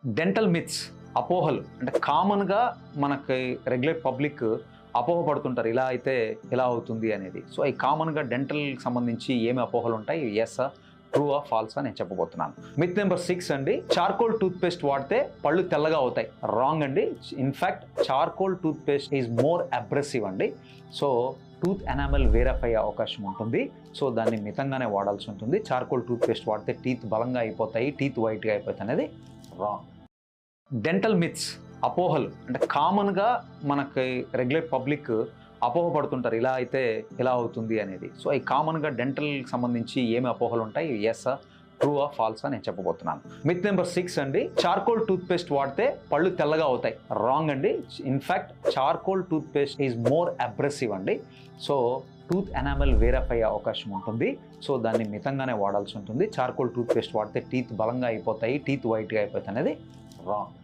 Dental myths అపోహలు అంటే కామన్గా మనకి రెగ్యులర్ పబ్లిక్ అపోహపడుతుంటారు, ఇలా అయితే ఎలా అవుతుంది అనేది. సో ఈ కామన్గా డెంటల్కి సంబంధించి ఏమి అపోహలు ఉంటాయి, ఎస్ ట్రూ ఫాల్స్ నేను చెప్పబోతున్నాను. మిత్ నెంబర్ 6 అండి, చార్కోల్ టూత్ పేస్ట్ వాడితే పళ్ళు తెల్లగా అవుతాయి. రాంగ్ అండి. In fact charcoal tooth paste is more abrasive అండి. సో టూత్ ఎనామెల్ వేరఫ్ అయ్యే అవకాశం ఉంటుంది. సో దాన్ని మితంగానే వాడాల్సి ఉంటుంది. చార్కోల్ టూత్ పేస్ట్ వాడితే టీత్ బలంగా అయిపోతాయి, టీత్ వైట్గా అయిపోతాయి అనేది రాంగ్. డెంటల్ మిత్స్ అపోహలు అంటే కామన్గా మనకి రెగ్యులర్ పబ్లిక్ అపోహపడుతుంటారు, ఇలా అయితే ఎలా అవుతుంది అనేది. సో ఈ కామన్గా డెంటల్కి సంబంధించి ఏమి అపోహలు ఉంటాయి, ఎస్ ట్రూ ఫాల్స్ నేను చెప్పబోతున్నాను. మిత్ నెంబర్ 6 అండి, చార్కోల్ టూత్ పేస్ట్ వాడితే పళ్ళు తెల్లగా అవుతాయి. రాంగ్ అండి. In fact charcoal tooth paste is more abrasive అండి. సో టూత్ ఎనామెల్ వేరఫ్ అయ్యే అవకాశం ఉంటుంది. సో దాన్ని మితంగానే వాడాల్సి ఉంటుంది. చార్కోల్ టూత్ పేస్ట్ వాడితే టీత్ బలంగా అయిపోతాయి, టీత్ వైట్గా అయిపోతాయి అనేది రాంగ్.